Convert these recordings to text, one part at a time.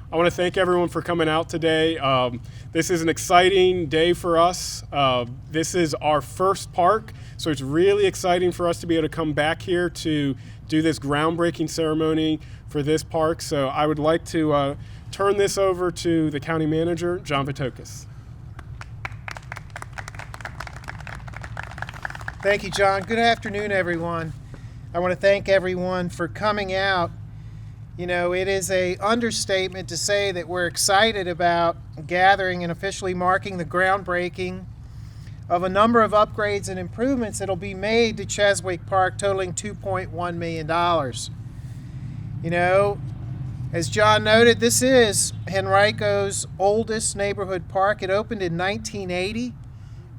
I want to thank everyone for coming out today. This is an exciting day for us. This is our first park, so it's really exciting for us to be able to come back here to do this groundbreaking ceremony for this park. So I would like to turn this over to the county manager, John Vithoulkas. Thank you, John. Good afternoon, everyone. I want to thank everyone for coming out. You know, it is an understatement to say that we're excited about gathering and officially marking the groundbreaking of a number of upgrades and improvements that will be made to Cheswick Park, totaling $2.1 million. You know, as John noted, this is Henrico's oldest neighborhood park. It opened in 1980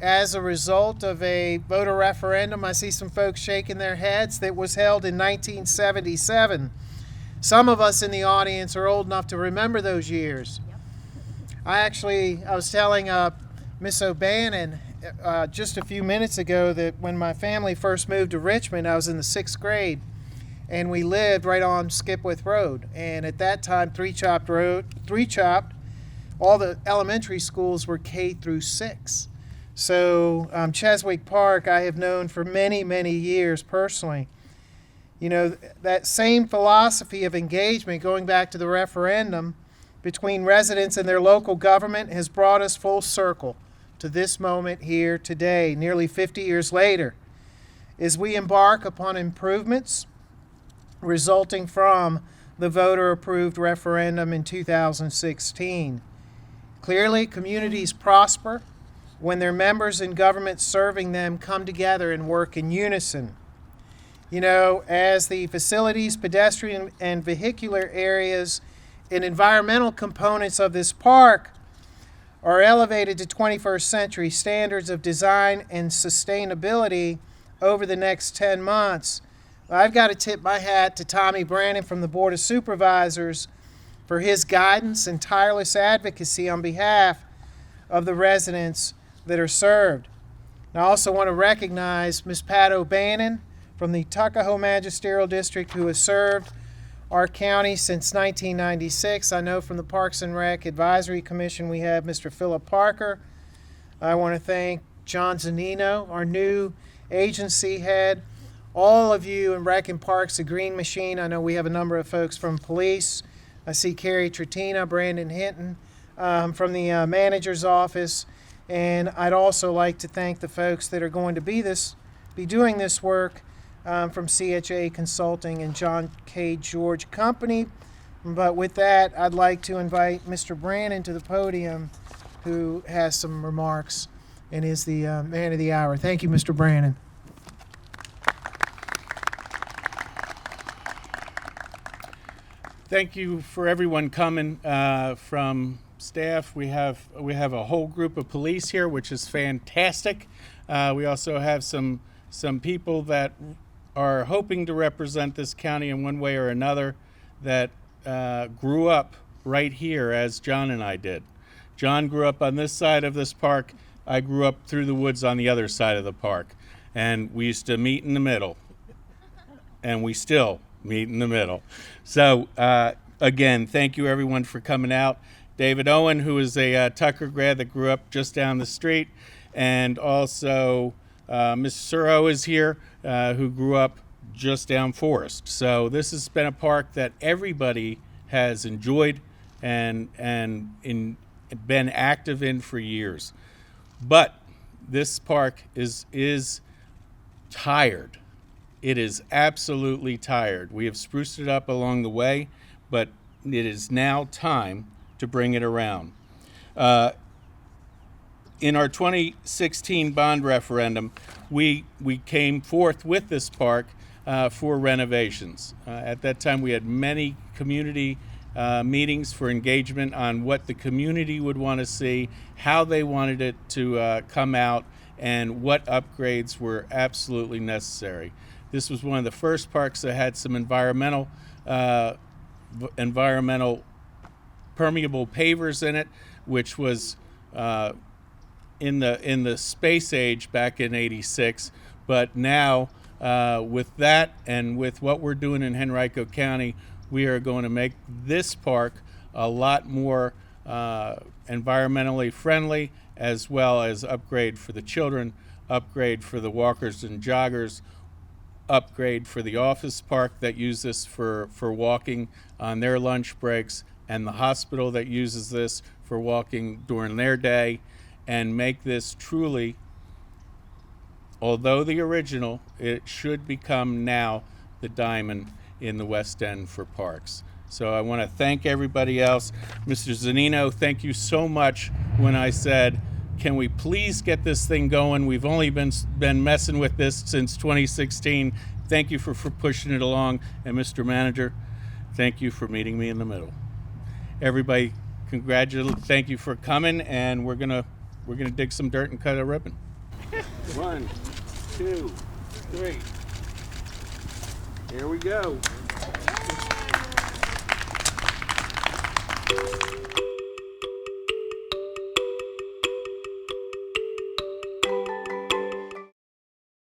as a result of a voter referendum. I see some folks shaking their heads. That was held in 1977. Some of us in the audience are old enough to remember those years. Yep. I was telling Miss O'Bannon just a few minutes ago that when my family first moved to Richmond, I was in the 6th grade, and we lived right on Skipwith Road. And at that time, Three Chopt, all the elementary schools were K through 6. So Cheswick Park I have known for many, many years personally. You know, that same philosophy of engagement, going back to the referendum, between residents and their local government has brought us full circle to this moment here today, nearly 50 years later, as we embark upon improvements resulting from the voter-approved referendum in 2016. Clearly, communities prosper when their members and government serving them come together and work in unison. You know, as the facilities, pedestrian and vehicular areas and environmental components of this park are elevated to 21st century standards of design and sustainability over the next 10 months, I've got to tip my hat to Tommy Branin from the Board of Supervisors for his guidance and tireless advocacy on behalf of the residents that are served. And I also want to recognize Ms. Pat O'Bannon from the Tuckahoe Magisterial District, who has served our county since 1996. I know from the Parks and Rec Advisory Commission we have Mr. Philip Parker. I want to thank John Zannino, our new agency head. All of you in Rec and Parks, the Green Machine. I know we have a number of folks from police. I see Carrie Trettina, Brandon Hinton from the manager's office. And I'd also like to thank the folks that are going to be doing this work from CHA Consulting and John K. George Company. But with that, I'd like to invite Mr. Branin to the podium, who has some remarks and is the man of the hour. Thank you, Mr. Branin. Thank you for everyone coming from staff. We have a whole group of police here, which is fantastic. We also have some people that are hoping to represent this county in one way or another that grew up right here as John and I did. John grew up on this side of this park. I grew up through the woods on the other side of the park. And we used to meet in the middle. And we still meet in the middle. So again, thank you everyone for coming out. David Owen, who is a Tucker grad that grew up just down the street, and also Ms. Suro is here, who grew up just down Forest. So this has been a park that everybody has enjoyed and been active in for years. But this park is tired. It is absolutely tired. We have spruced it up along the way, but it is now time to bring it around. In our 2016 bond referendum, we came forth with this park for renovations. At that time, we had many community meetings for engagement on what the community would want to see, how they wanted it to come out, and what upgrades were absolutely necessary. This was one of the first parks that had some environmental permeable pavers in it, which was in the space age back in '86. But now, with that and with what we're doing in Henrico County, we are going to make this park a lot more environmentally friendly, as well as upgrade for the children, upgrade for the walkers and joggers, upgrade for the office park that use this for walking on their lunch breaks, and the hospital that uses this for walking during their day, and make this truly, although the original, it should become now the diamond in the West End for parks. So I want to thank everybody else. Mr. Zannino, thank you so much when I said, can we please get this thing going? We've only been messing with this since 2016. Thank you for pushing it along. And Mr. Manager, thank you for meeting me in the middle. Everybody, thank you for coming, and we're gonna dig some dirt and cut a ribbon. 1, 2, 3. Here we go.